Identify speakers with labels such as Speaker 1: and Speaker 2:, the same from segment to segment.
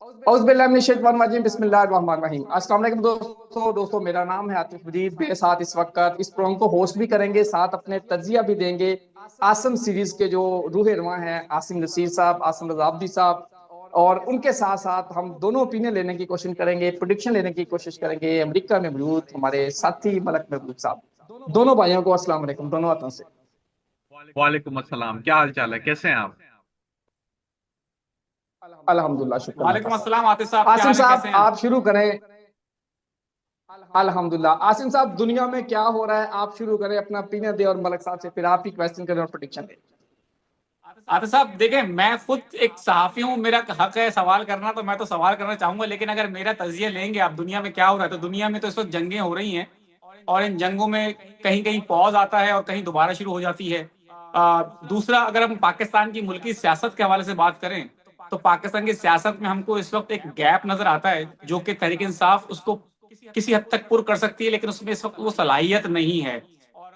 Speaker 1: औज़ुबिल्लाहि बिस्मिल्लाहिर्रहमानिर्रहीम। अस्सलाम वालेकुम दोस्तों, मेरा नाम है आतिफ मजीद। मेरे साथ इस वक्त इस प्रोग्राम को होस्ट भी करेंगे, साथ अपने तजिया भी देंगे आसम सीरीज के जो रूह रवां हैं आसिम नसीर साहब, आसिम रज़ाब्दी साहब। और उनके साथ साथ हम दोनों ओपिनियन लेने की कोशिश करेंगे, प्रोडिक्शन लेने की कोशिश करेंगे अमेरिका में मौजूद हमारे साथी मलक महबूब साहब। दोनों भाइयों को अस्सलाम वालेकुम, दोनों हाथों से।
Speaker 2: वालेकुम अस्सलाम। क्या हाल चाल है, कैसे हैं आप?
Speaker 1: अल्हम्दुलिल्लाह, शुक्र अल्लाह
Speaker 3: वालेकुम
Speaker 1: का।
Speaker 3: अस्सलाम आतिफ साहब, क्या
Speaker 1: आसिम
Speaker 3: हाल है, कैसे
Speaker 1: साहब
Speaker 3: हैं आप?
Speaker 1: आप शुरू करें। अल्हम्दुलिल्लाह। आसिम साहब, दुनिया में क्या हो रहा है, आप शुरू करें, अपना ओपिनियन दें, और मलक साहब से फिर आप ही क्वेश्चन करें और प्रोडिक्शन दें।
Speaker 3: आतिफ साहब देखें, मैं खुद एक सहाफी हूँ, मेरा हक है सवाल करना, तो मैं तो सवाल करना चाहूंगा। लेकिन अगर मेरा तजिया लेंगे आप दुनिया में क्या हो रहा है, तो दुनिया में तो इस वक्त जंगें हो रही हैं, और इन जंगों में कहीं कहीं पॉज आता है और कहीं दोबारा शुरू हो जाती है। दूसरा, अगर हम पाकिस्तान की मुल्की सियासत के हवाले से बात करें, तो पाकिस्तान की सियासत में हमको इस वक्त एक गैप नजर आता है, जो कि तहरीक इंसाफ उसको किसी हद तक पुर कर सकती है, लेकिन उसमें इस वक्त वो सलाहियत नहीं है।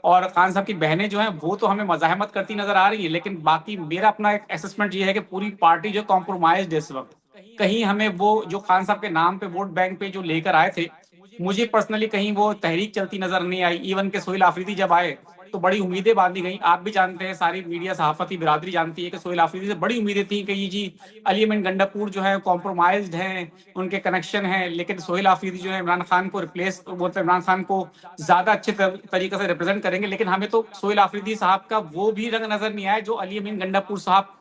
Speaker 3: और खान साहब की बहनें जो हैं वो तो हमें मजाहमत करती नजर आ रही है, लेकिन बाकी मेरा अपना एक असेसमेंट ये है कि पूरी पार्टी जो कॉम्प्रोमाइज्ड है इस वक्त। कहीं हमें वो जो खान साहब के नाम पे वोट बैंक पे जो लेकर आए थे, मुझे पर्सनली कहीं वो तहरीक चलती नजर नहीं आई। इवन के सोहेल आफरीदी जब आए तो बड़ी उम्मीदें बांधी गई। आप भी जानते हैं, सारी मीडिया सहाफती बिरादरी जानती है कि सोहेल आफरीदी से बड़ी उम्मीदें थी कि ये जी अली अमीन गंडापुर जो है कॉम्प्रोमाइज्ड हैं, उनके कनेक्शन हैं। लेकिन सोहेल आफरीदी जो है इमरान खान को रिप्लेस, वो तो इमरान खान को ज्यादा अच्छे तरीके से रिप्रेजेंट करेंगे। लेकिन हमें तो सोहेल आफरीदी साहब का वो भी रंग नजर नहीं आया जो अली अमीन गंडापुर साहब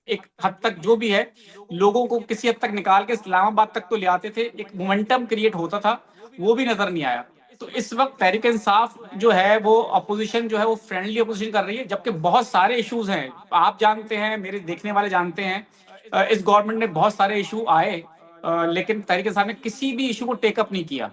Speaker 3: एक हद तक जो भी है लोगों को किसी हद तक निकाल के इस्लामाबाद तक तो ले आते थे, एक मोमेंटम क्रिएट होता था, वो भी नजर नहीं आया। तो इस वक्त तहरीक इंसाफ जो है वो अपोजिशन जो है वो फ्रेंडली अपोजिशन कर रही है, जबकि बहुत सारे इश्यूज हैं, आप जानते हैं, मेरे देखने वाले जानते हैं। इस गवर्नमेंट ने बहुत सारे इशू आए, लेकिन तहरीक इंसाफ ने किसी भी इशू को टेकअप नहीं किया।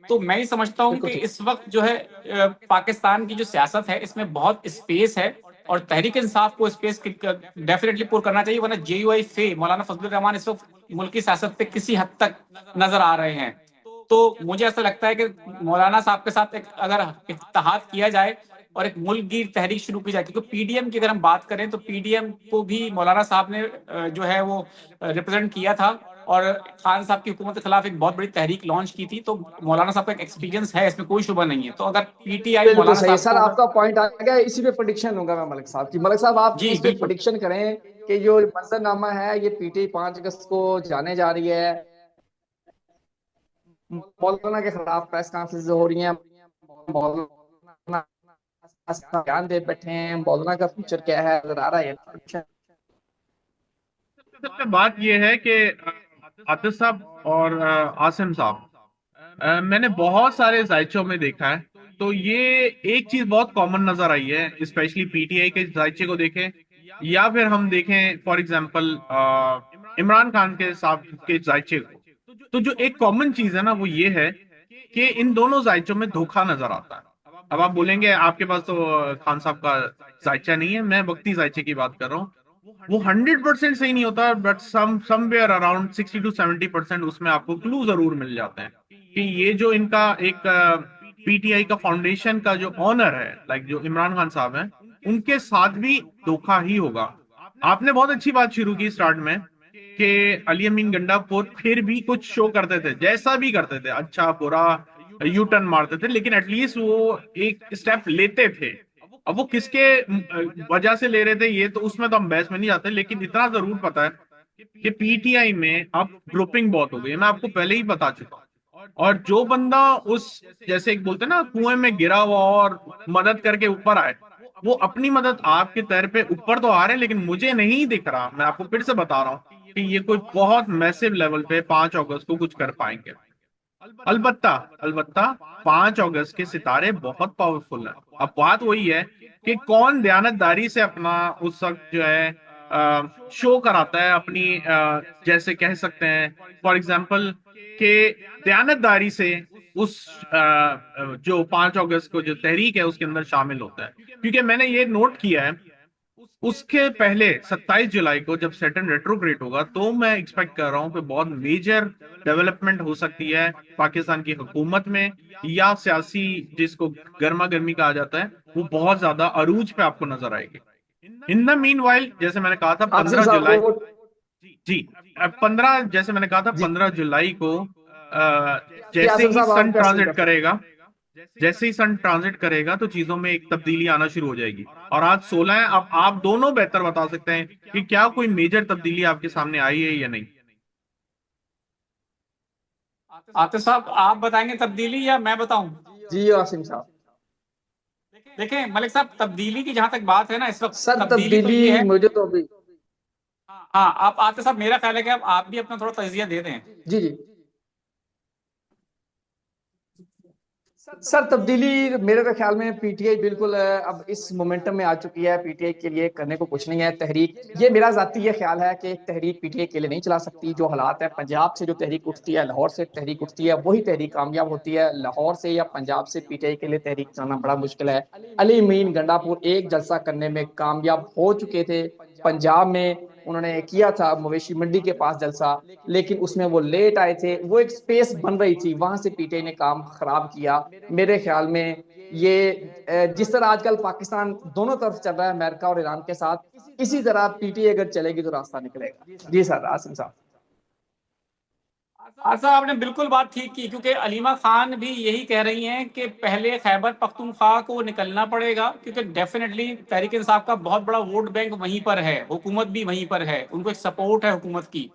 Speaker 3: तो मैं ही समझता हूँ
Speaker 1: बिल्कुल
Speaker 3: कि
Speaker 1: ठीक।
Speaker 3: इस वक्त जो है पाकिस्तान की जो सियासत है इसमें बहुत स्पेस है, और तहरीक इंसाफ को स्पेस डेफिनेटली पूरा करना चाहिए, वरना जेयूआई फे मौलाना फजलुर रहमान इस वक्त मुल्क की सियासत पे किसी हद तक नजर आ रहे हैं। तो मुझे ऐसा लगता है कि मौलाना साहब के साथ एक अगर इत्तेहाद किया जाए और एक मुल्क गिर तहरीक शुरू की जाए, क्योंकि पीडीएम की अगर हम बात करें तो पीडीएम को भी मौलाना साहब ने जो है वो रिप्रेजेंट किया था, और खान साहब की हुकूमत के खिलाफ एक बहुत बड़ी तहरीक लॉन्च की थी। तो मौलाना साहब का एक एक्सपीरियंस है, इसमें कोई शुबा नहीं है। तो अगर पीटीआई
Speaker 1: बिल्कुल
Speaker 3: मौलाना
Speaker 1: सही
Speaker 3: साहब
Speaker 1: सर,
Speaker 3: को
Speaker 1: आपका पॉइंट आ गया। इसी पे प्रोडिक्शन लूंगा मैं मलिक साहब की। मलिक साहब, आप
Speaker 3: जी
Speaker 1: इस पे
Speaker 3: बिल्कुल।
Speaker 1: प्रोडिक्शन करें कि जो मंजरनामा है ये पीटी 5 अगस्त को जाने जा रही है, मौलाना के खिलाफ प्रेस कॉन्फ्रेंस हो रही है, मौलाना बयान दे बैठे हैं, मौलाना का फ्यूचर क्या है नजर आ रहा है प्रोडिक्शन।
Speaker 2: असल में बात यह है कि आतिफ साहब और आसिम साहब, मैंने बहुत सारे जायचों में देखा है, तो ये एक चीज बहुत कॉमन नजर आई है, स्पेशली पीटीआई के जायचे को देखें या फिर हम देखें फॉर एग्जांपल इमरान खान के साहब के जायचे को। तो जो एक कॉमन चीज है ना, वो ये है कि इन दोनों जायचों में धोखा नजर आता है। अब आप बोलेंगे आपके पास तो खान साहब का जायचा नहीं है, मैं वक्ती जायचे की बात कर रहा हूँ। वो 100% सही नहीं होता, बट समवेयर अराउंड 60 to 70% उसमें आपको क्लू जरूर मिल जाते हैं कि ये जो इनका एक पीटीआई का फाउंडेशन का जो ऑनर है, लाइक जो इमरान खान साहब हैं, उनके साथ भी धोखा ही होगा। आपने बहुत अच्छी बात शुरू की स्टार्ट में कि अली अमीन गंडापुर फिर भी कुछ शो करते थे, जैसा भी करते थे, अच्छा बुरा यू टर्न मारते थे, लेकिन एटलीस्ट वो एक स्टेप लेते थे। अब वो किसके वजह से ले रहे थे ये तो उसमें तो हम बहस में नहीं जाते, लेकिन इतना जरूर पता है कि पीटीआई में अब ग्रुपिंग बहुत हो गई है, मैं आपको पहले ही बता चुका हूँ। और जो बंदा उस, जैसे एक बोलते हैं ना, कुएं में गिरा हुआ और मदद करके ऊपर आए, वो अपनी मदद आपके तैर पे ऊपर तो आ रहे हैं, लेकिन मुझे नहीं दिख रहा, मैं आपको फिर से बता रहा हूँ कि ये कोई बहुत मैसिव लेवल पे 5 अगस्त को कुछ कर पाएंगे। अलबत्ता अलबत्ता 5 अगस्त के सितारे बहुत पावरफुल हैं। अब बात वही है कि कौन दयानतदारी से अपना उस वक्त जो है शो कराता है अपनी, जैसे कह सकते हैं फॉर एग्जाम्पल कि दयानतदारी से उस जो 5 अगस्त को जो तहरीक है उसके अंदर शामिल होता है। क्योंकि मैंने ये नोट किया है, उसके पहले 27 जुलाई को जब सैटर्न रेट्रोग्रेड होगा, तो मैं एक्सपेक्ट कर रहा हूं कि बहुत मेजर डेवलपमेंट हो सकती है पाकिस्तान की हुकूमत में, या सियासी जिसको गर्मा गर्मी कहा जाता है, वो बहुत ज्यादा अरूज पे आपको नजर आएगी। इन द मीन वाइल, जैसे मैंने कहा था
Speaker 1: आसिम
Speaker 2: 15
Speaker 1: साहब
Speaker 2: जुलाई
Speaker 1: वो
Speaker 2: जी। 15, जैसे मैंने कहा था,
Speaker 1: जी
Speaker 2: 15 जुलाई को
Speaker 1: जी
Speaker 2: जैसे
Speaker 1: आसिम
Speaker 2: ही
Speaker 1: साहब
Speaker 2: सन
Speaker 1: आप क्वेश्चन
Speaker 2: ट्रांजिट
Speaker 1: कर सकते
Speaker 2: करेगा, जैसे ही सन ट्रांजिट करेगा तो चीजों में एक तब्दीली आना शुरू हो जाएगी। और आज 16 है। अब आप दोनों बेहतर बता सकते हैं कि क्या कोई मेजर तब्दीली आपके सामने आई है या नहीं।
Speaker 3: आतिफ साहब आप बताएंगे तब्दीली या मैं बताऊं?
Speaker 1: हैं। जी आसिम साहब।
Speaker 3: देखें मलिक साहब, तब्दीली की जहां तक बात है ना, इस वक्त
Speaker 1: सर
Speaker 3: तब्दीली तो
Speaker 1: तब्दीली
Speaker 3: ये है।
Speaker 1: मुझे तो अभी
Speaker 3: हाँ, आप आतिफ साहब, मेरा ख्याल है कि आप भी अपना थोड़ा तजिया दे दें।
Speaker 1: जी जी सर तब्दीली मेरे तो ख्याल में पीटीआई बिल्कुल अब इस मोमेंटम में आ चुकी है। पीटीआई के लिए करने को कुछ नहीं है। तहरीक, ये मेरा जाती ये ख्याल है कि एक तहरीक पीटीआई के लिए नहीं चला सकती। जो हालात है, पंजाब से जो तहरीक उठती है, लाहौर से तहरीक उठती है, वही तहरीक कामयाब होती है। लाहौर से या पंजाब से पीटीआई के लिए तहरीक चलाना बड़ा मुश्किल है। अली मीन गंडापुर एक जलसा करने में कामयाब हो चुके थे। पंजाब में उन्होंने किया था मवेशी मंडी के पास जलसा, लेकिन उसमें वो लेट आए थे। वो एक स्पेस बन रही थी, वहां से पीटीआई ने काम खराब किया। मेरे ख्याल में ये जिस तरह आजकल पाकिस्तान दोनों तरफ चल रहा है, अमेरिका और ईरान के साथ, इसी तरह पीटीआई अगर चलेगी तो रास्ता निकलेगा। जी सर आसिम साहब।
Speaker 3: साहब आपने बिल्कुल बात ठीक की, क्योंकि अलीमा खान भी यही कह रही हैं कि पहले खैबर पख्तूनख्वा को निकलना पड़ेगा, क्योंकि डेफिनेटली तहरीक इंसाफ का बहुत बड़ा वोट बैंक वहीं पर है, हुकूमत भी वहीं पर है, उनको एक सपोर्ट है हुकूमत की।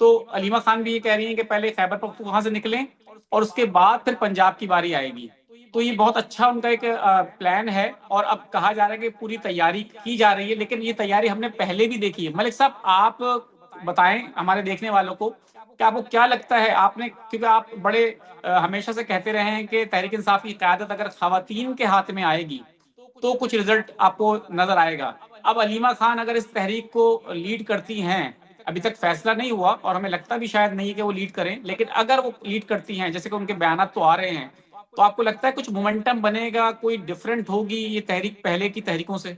Speaker 3: तो अलीमा खान भी ये कह रही हैं कि पहले खैबर पख्तूनख्वा से निकलें और उसके बाद फिर पंजाब की बारी आएगी। तो ये बहुत अच्छा उनका एक प्लान है, और अब कहा जा रहा है कि पूरी तैयारी की जा रही है। लेकिन ये तैयारी हमने पहले भी देखी है। मलिक साहब आप बताएं हमारे देखने वालों को कि आपको क्या लगता है, आपने, क्योंकि आप बड़े हमेशा से कहते रहे हैं कि तहरीक इंसाफ की क़यादत अगर खवातीन के हाथ में आएगी तो कुछ रिजल्ट आपको नजर आएगा। अब अलीमा खान अगर इस तहरीक को लीड करती हैं, अभी तक फैसला नहीं हुआ और हमें लगता भी शायद नहीं है कि वो लीड करें, लेकिन अगर वो लीड करती हैं, जैसे कि उनके बयान तो आ रहे हैं, तो आपको लगता है कुछ मोमेंटम बनेगा, कोई डिफरेंट होगी ये तहरीक पहले की तहरीकों से?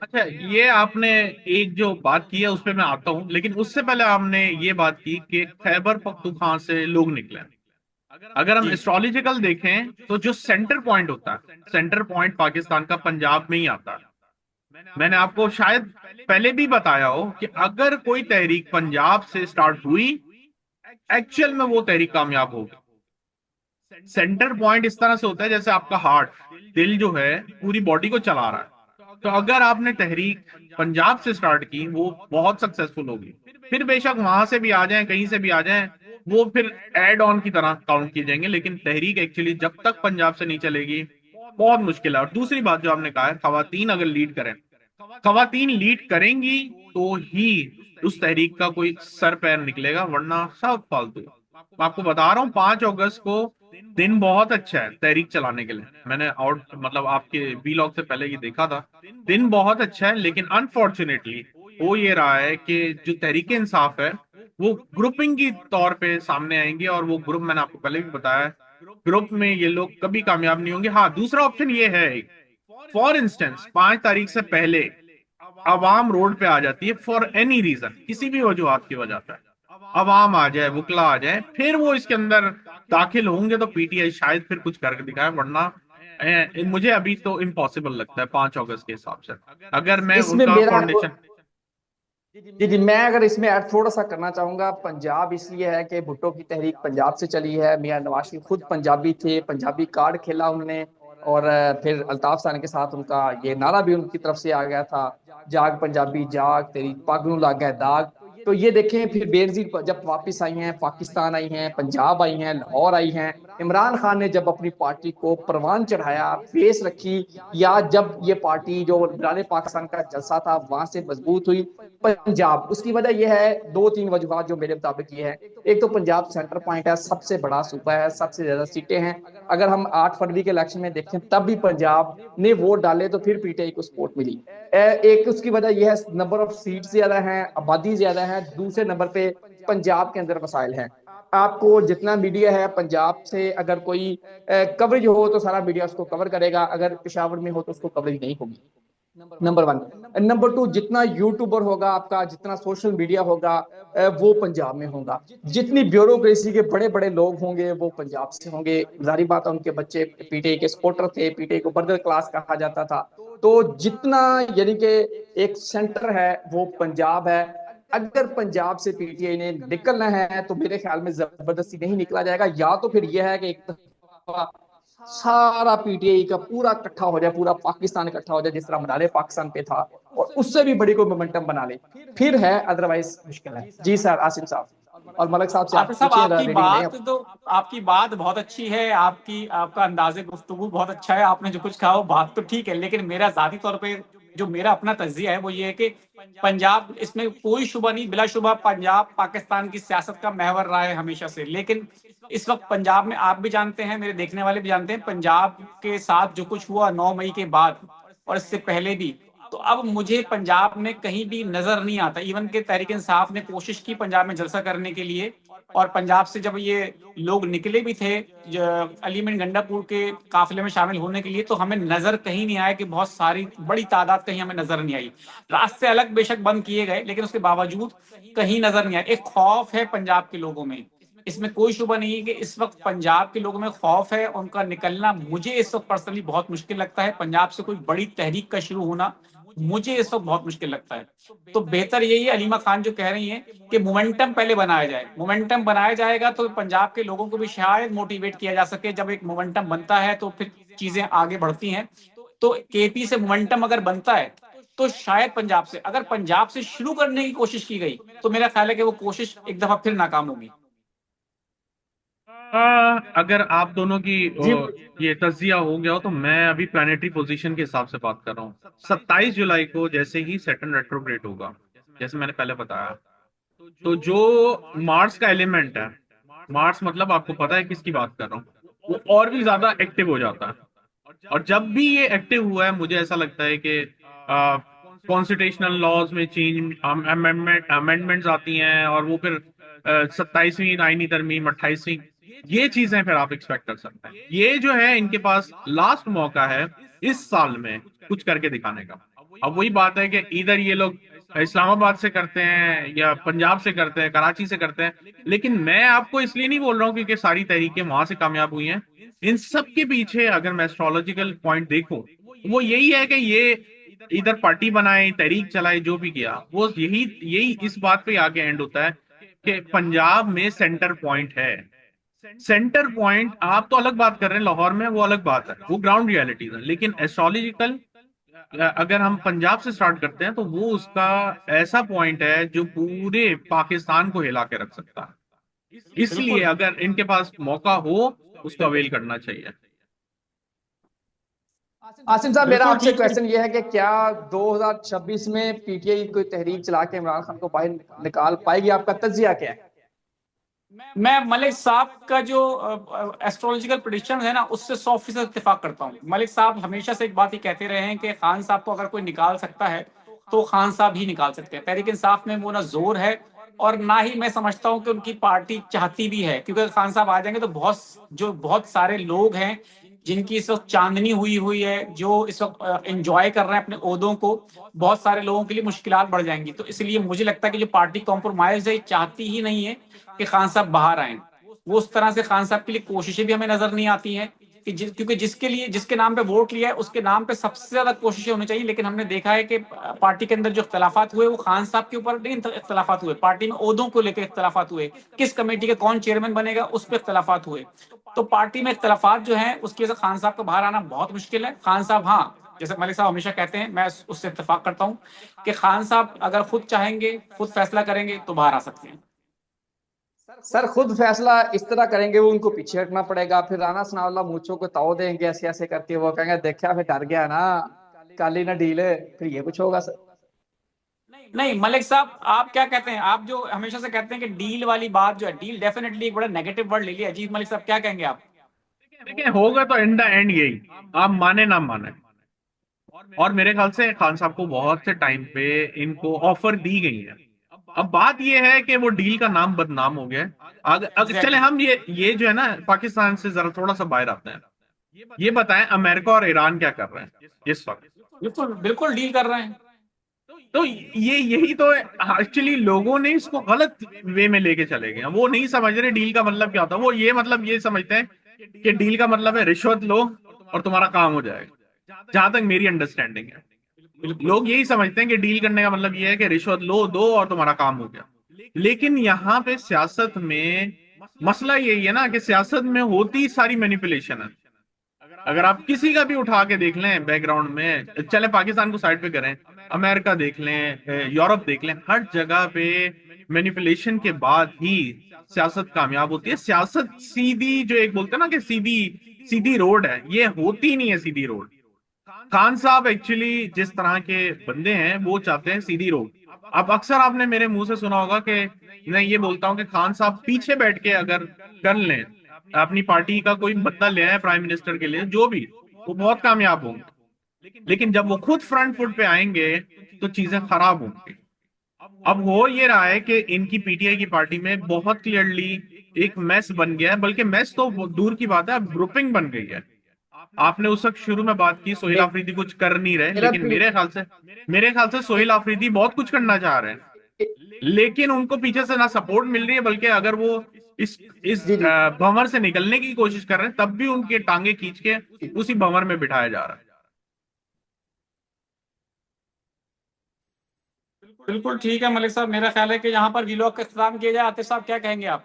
Speaker 2: अच्छा, ये आपने एक जो बात की है उस पे मैं आता हूँ, लेकिन उससे पहले आपने ये बात की कि खैबर पख्तूनख्वा से लोग निकले। अगर हम
Speaker 3: जी
Speaker 2: एस्ट्रोलॉजिकल देखें तो जो सेंटर पॉइंट होता है, सेंटर पॉइंट पाकिस्तान का पंजाब में ही आता है। मैंने आपको शायद पहले भी बताया हो कि अगर कोई तहरीक पंजाब से स्टार्ट हुई, एक्चुअल में वो तहरीक कामयाब होगी। सेंटर पॉइंट इस तरह से होता है जैसे आपका हार्ट, दिल जो है पूरी बॉडी को चला रहा है। तो अगर आपने तहरीक पंजाब से स्टार्ट की, वो बहुत सक्सेसफुल होगी। फिर बेशक वहां से भी आ जाएं, कहीं से भी आ जाएं, वो फिर एड ऑन की तरह काउंट किए जाएंगे। लेकिन तहरीक एक्चुअली जब तक पंजाब से नहीं चलेगी, बहुत मुश्किल है। और दूसरी बात जो आपने कहा है, खवातीन अगर लीड करें, खवातीन लीड करेंगी तो ही उस तहरीक का कोई सर पैर निकलेगा, वरना सब फालतू। मैं आपको बता रहा हूँ, 5 अगस्त को दिन बहुत अच्छा है तहरीक चलाने के लिए। मैंने आउट मतलब आपके वीलॉग से पहले ये देखा था, दिन बहुत अच्छा है। लेकिन अनफॉर्चुनेटली हो ये रहा है कि जो तहरीक इंसाफ है वो ग्रुपिंग की तौर पे सामने आएंगे, और वो ग्रुप मैंने आपको पहले भी बताया, ग्रुप में ये लोग कभी कामयाब नहीं होंगे। हाँ, दूसरा ऑप्शन ये है, फॉर इंस्टेंस 5 तारीख से पहले अवाम रोड पे आ जाती है फॉर एनी रीजन, किसी भी वजूहत की वजह से अवाम आ जाए, वकला आ जाए, फिर वो इसके अंदर दाखिल होंगे तो पीटीआई शायद फिर कुछ करके दिखाए, वरना मुझे अभी तो इम्पॉसिबल लगता है 5 अगस्त के हिसाब से। अगर मैं
Speaker 1: इसमें
Speaker 2: उनका
Speaker 1: मेरा
Speaker 2: फाउंडेशन।
Speaker 1: जी जी मैं अगर इसमें ऐड थोड़ा सा करना चाहूंगा। पंजाब इसलिए है कि भुट्टो की तहरीक पंजाब से चली है। मियां नवाज शरीफ खुद पंजाबी थे, पंजाबी कार्ड खेला उन्होंने। और फिर अल्ताफ सानी के साथ उनका ये नारा भी उनकी तरफ से आ गया था, जाग पंजाबी जाग, तेरी पग नूं लग गया दाग। तो ये देखें, फिर बेनजीर जब वापस आई हैं, पाकिस्तान आई हैं, पंजाब आई हैं, लाहौर आई हैं, इमरान खान ने जब अपनी पार्टी को परवान चढ़ाया, बेस रखी, या जब ये पार्टी जो बिलाने पाकिस्तान का जलसा था वहां से मजबूत हुई पंजाब, उसकी वजह यह है, दो तीन वजूहत जो मेरे मुताबिक ये है। एक तो पंजाब सेंटर पॉइंट है, सबसे बड़ा सूबा है, सबसे ज्यादा सीटें हैं। अगर हम 8 फरवरी के इलेक्शन में देखें, तब भी पंजाब ने वोट डाले तो फिर पीटीआई को सपोर्ट मिली। एक उसकी वजह यह है, नंबर ऑफ सीट ज्यादा है, आबादी ज्यादा है। दूसरे नंबर पे पंजाब के अंदर वसाइल हैं। आपको जितना मीडिया है पंजाब से, अगर कोई कवरेज हो तो सारा मीडिया उसको कवर करेगा, अगर पेशावर में हो तो उसको कवरेज नहीं होगी। Number one. नंबर टू, जितना यूट्यूबर होगा आपका, जितना सोशल मीडिया होगा, वो पंजाब में होगा। जितनी ब्यूरोक्रेसी के बड़े बड़े लोग होंगे वो पंजाब से होंगे। जारी बात है, उनके बच्चे पीटीआई के सपोर्टर थे, पीटीआई को बर्दर क्लास कहा जाता था। तो जितना यानी कि एक सेंटर है वो पंजाब है। अगर पंजाब से पीटीआई ने निकलना है तो मेरे ख्याल में जबरदस्ती नहीं निकला जाएगा, या तो फिर यह है कि एक दफा सारा पीटीआई का पूरा इकट्ठा हो जाए, पूरा पाकिस्तान इकट्ठा हो जाए जिस तरह मनाले पाकिस्तान पे था, और उससे भी बड़ी कोई मोमेंटम बना ले, फिर है, अदरवाइज मुश्किल है। जी सर, आसिम साहब और मलिक साहब से आप
Speaker 3: आतिफ साहब
Speaker 1: पूछिए,
Speaker 3: आपकी
Speaker 1: रेडी नहीं
Speaker 3: बात तो आपकी बात बहुत अच्छी है, आपका अंदाजे गुफ्तगू बहुत अच्छा है, आपने जो कुछ कहा वो बात तो ठीक है, लेकिन मेरा जाती तौर पे जो मेरा अपना तज्जिया है वो ये है कि पंजाब, इसमें कोई शुबा नहीं, बिलाशुबा पंजाब पाकिस्तान की सियासत का महवर रहा है हमेशा से। लेकिन इस वक्त पंजाब में, आप भी जानते हैं, मेरे देखने वाले भी जानते हैं, पंजाब के साथ जो कुछ हुआ 9 मई के बाद और इससे पहले भी, तो अब मुझे पंजाब में कहीं भी नजर नहीं आता। इवन के तहरीक इंसाफ ने कोशिश की पंजाब में जलसा करने के लिए, और पंजाब से जब ये लोग निकले भी थे अलीमन गंडापुर के काफिले में शामिल होने के लिए, तो हमें नजर कहीं नहीं आया कि बहुत सारी बड़ी तादाद कहीं हमें नजर नहीं आई। रास्ते अलग बेशक बंद किए गए, लेकिन उसके बावजूद कहीं नजर नहीं आया। एक खौफ है पंजाब के लोगों में, इसमें कोई शुबा नहीं है कि इस वक्त पंजाब के लोगों में खौफ है, उनका निकलना मुझे इस वक्त पर्सनली बहुत मुश्किल लगता है। पंजाब से कोई बड़ी तहरीक का शुरू होना मुझे इस वक्त बहुत मुश्किल लगता है। तो बेहतर यही है, अलीमा खान जो कह रही हैं कि मोमेंटम पहले बनाया जाए, मोमेंटम बनाया जाएगा तो पंजाब के लोगों को भी शायद मोटिवेट किया जा सके। जब एक मोमेंटम बनता है तो फिर चीजें आगे बढ़ती हैं। तो केपी से मोमेंटम अगर बनता है तो शायद पंजाब से, अगर पंजाब से शुरू करने की कोशिश की गई तो मेरा ख्याल है कि वो कोशिश एक दफा फिर नाकाम होगी।
Speaker 2: अगर आप दोनों की
Speaker 1: जी
Speaker 2: ये तज्जिया हो गया हो तो मैं अभी प्लानिटरी पोजीशन के हिसाब से बात कर रहा हूँ। 27 जुलाई को जैसे ही सैटर्न रेट्रोग्रेड होगा, जैसे मैंने पहले बताया, तो जो मार्स का एलिमेंट है, मार्स मतलब आपको पता है किसकी बात कर रहा हूँ, वो और भी ज्यादा एक्टिव हो जाता है। और जब भी ये एक्टिव हुआ है, मुझे ऐसा लगता है कि कॉन्स्टिट्यूशनल लॉज में चेंज, अमेंडमेंट्स आती हैं, और वो फिर 27वीं आईनी तरमीम, 28वीं, ये चीजें फिर आप एक्सपेक्ट कर सकते हैं। ये जो है इनके पास लास्ट मौका है इस साल में कुछ करके दिखाने का। अब वही बात है कि इधर ये लोग इस्लामाबाद से करते हैं या पंजाब से करते हैं, कराची से करते हैं, लेकिन मैं आपको इसलिए नहीं बोल रहा हूँ क्योंकि सारी तहरीकें वहां से कामयाब हुई हैं। इन सब के पीछे अगर मैं एस्ट्रोलॉजिकल पॉइंट देखूं, वो यही है कि ये इधर पार्टी बनाए, तहरीक चलाए, जो भी किया वो यही यही इस बात पे आके एंड होता है कि पंजाब में सेंटर पॉइंट है। सेंटर पॉइंट आप तो अलग बात कर रहे हैं, लाहौर में वो अलग बात है, वो ग्राउंड रियलिटीज है, लेकिन एस्ट्रोलॉजिकल अगर हम पंजाब से स्टार्ट करते हैं तो वो उसका ऐसा पॉइंट है जो पूरे पाकिस्तान को हिला के रख सकता है। इसलिए
Speaker 3: बिल्कुल।
Speaker 2: अगर इनके पास मौका हो, उसका अवेल करना चाहिए।
Speaker 1: आसिम साहब, मेरा
Speaker 3: बिल्कुल
Speaker 1: आपसे
Speaker 3: ठीक है।
Speaker 1: क्वेश्चन ये है कि क्या 2026 में पीटीआई कोई तहरीक चला के इमरान खान को बाहर निकाल पाएगी? आपका तज्जिया क्या है?
Speaker 3: मैं मलिक साहब का जो एस्ट्रोलॉजिकल प्रेडिक्शन है ना, उससे 100% इत्तेफाक करता हूँ। मलिक साहब हमेशा से एक बात ही कहते रहे हैं कि खान साहब को अगर कोई निकाल सकता है तो खान साहब ही निकाल सकते हैं। तहरीक इंसाफ में वो ना जोर है और ना ही मैं समझता हूँ कि उनकी पार्टी चाहती भी है, क्योंकि खान साहब आ जाएंगे तो बहुत सारे लोग हैं जिनकी इस वक्त चांदनी हुई हुई है, जो इस वक्त एंजॉय कर रहे हैं अपने ओहदों को, बहुत सारे लोगों के लिए मुश्किलात बढ़ जाएंगी। तो इसलिए मुझे लगता है कि जो पार्टी कॉम्प्रोमाइज है, चाहती ही नहीं है कि खान साहब बाहर आए। वो उस तरह से खान साहब के लिए कोशिशें भी हमें नजर नहीं आती हैं कि क्योंकि जिसके नाम पे वोट लिया है उसके नाम पे सबसे ज्यादा कोशिशें होनी चाहिए। लेकिन हमने देखा है कि पार्टी के अंदर जो इख्तलाफात हुए वो खान साहब के ऊपर नहीं इख्तलाफात हुए, पार्टी में ओहदों को लेकर इख्तलाफात हुए, किस कमेटी के कौन चेयरमैन बनेगा उस पर इख्तलाफात हुए। तो पार्टी में इख्तलाफात जो है उसकी वजह से खान साहब का बाहर आना बहुत मुश्किल है। खान साहब, हाँ, जैसे मलिक साहब हमेशा कहते हैं, मैं उससे इत्तेफाक करता हूँ कि खान साहब अगर खुद चाहेंगे, खुद फैसला करेंगे तो बाहर आ सकते हैं।
Speaker 1: सर, खुद फैसला इस तरह करेंगे, वो उनको पीछे हटना पड़ेगा, फिर राणा सनाउल्लाह मूंछों को ताव देंगे ऐसे ऐसे करके, वो कहेंगे देखा फिर डर गया ना, काली ना डील, फिर ये कुछ होगा सर।
Speaker 3: नहीं मलिक साहब, आप क्या कहते हैं? आप जो हमेशा से कहते हैं कि डील वाली बात जो है, डील डेफिनेटली एक बड़ा नेगेटिव वर्ड ले लिया। अजीत मलिक साहब क्या कहेंगे आप?
Speaker 2: देखिए, होगा तो एंड द एंड यही, आप माने ना माने। और मेरे ख्याल से खान साहब को बहुत से टाइम पे इनको ऑफर दी गई है। अब बात यह है कि वो डील का नाम बदनाम हो गया है। अगर चले
Speaker 3: एग्जैक्टली।
Speaker 2: हम ये जो है ना, पाकिस्तान से जरा थोड़ा सा बाहर आते हैं, ये बताएं अमेरिका और ईरान क्या कर रहे हैं इस वक्त।
Speaker 3: बिल्कुल बिल्कुल डील कर रहे हैं।
Speaker 2: तो ये यही तो एक्चुअली लोगों ने इसको गलत वे में लेके चले गए हैं। वो नहीं समझ रहे डील का मतलब क्या होता है। वो ये मतलब ये समझते हैं कि डील का मतलब है रिश्वत लो और तुम्हारा काम हो जाएगा, जहां तक मेरी अंडरस्टैंडिंग है। लोग यही समझते हैं कि डील करने का मतलब ये है कि रिश्वत लो, दो और तुम्हारा काम हो गया। लेकिन यहाँ पे सियासत में मसला यही है ना कि सियासत में होती सारी मैनिपुलेशन है। अगर आप किसी का भी उठा के देख लें बैकग्राउंड में, चले पाकिस्तान को साइड पे करें, अमेरिका देख लें, यूरोप देख लें, हर जगह पे मैनिपुलेशन के बाद ही सियासत कामयाब होती है। सियासत सीधी, जो एक बोलते हैं ना कि सीधी सीधी रोड है, ये होती नहीं है सीधी रोड। खान साहब एक्चुअली जिस तरह के बंदे हैं वो चाहते हैं सीधी रोड। अब अक्सर आपने मेरे मुंह से सुना होगा कि मैं ये बोलता हूं कि खान साहब पीछे बैठ के अगर कर लें, अपनी पार्टी का कोई बंदा ले आए प्राइम मिनिस्टर के लिए, जो भी, वो बहुत कामयाब होंगे। लेकिन जब वो खुद फ्रंट फुट पे आएंगे तो चीजें खराब होंगी। अब हो ये रहा है कि इनकी पीटीआई की पार्टी में बहुत क्लियरली एक मैस बन गया है, बल्कि मैस तो दूर की बात है, अब ग्रुपिंग बन गई है। आपने उस वक्त शुरू में बात की सोहेल आफरीदी कुछ कर नहीं रहे,
Speaker 1: मेरा
Speaker 2: लेकिन
Speaker 1: भी
Speaker 2: मेरे ख्याल से सोहेल आफरीदी बहुत कुछ करना चाह रहे हैं, लेकिन उनको पीछे से ना सपोर्ट मिल रही है, बल्कि अगर वो इस
Speaker 1: जी जी
Speaker 2: भंवर से निकलने की कोशिश कर रहे हैं तब भी उनके टांगे खींच के उसी भंवर में बिठाया जा रहा है।
Speaker 3: बिल्कुल ठीक है मलिक साहब, मेरा ख्याल है कि यहाँ पर व्लॉग का इख्तिताम किया जाए। आतिफ साहब क्या कहेंगे आप?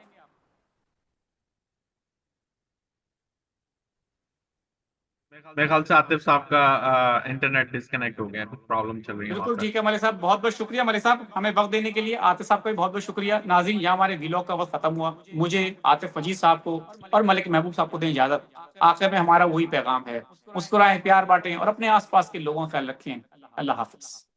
Speaker 2: मेरे ख्याल से आतिफ साहब का इंटरनेट डिस्कनेक्ट हो गया, कुछ प्रॉब्लम चल रही है वहाँ
Speaker 3: बिल्कुल
Speaker 2: पे।
Speaker 3: ठीक है मलिक साहब, बहुत बहुत शुक्रिया मलिक साहब हमें वक्त देने के लिए। आतिफ साहब का भी बहुत बहुत शुक्रिया। नाज़रीन, यहाँ हमारे व्लॉग का वक्त खत्म हुआ। मुझे, आतिफ मजीद साहब को और मलिक महबूब साहब को दें इजाजत। आखिर में हमारा वही पैगाम है, मुस्कुराएं, प्यार बांटें और अपने आसपास के लोगों का ख्याल रखें। अल्लाह हाफिज।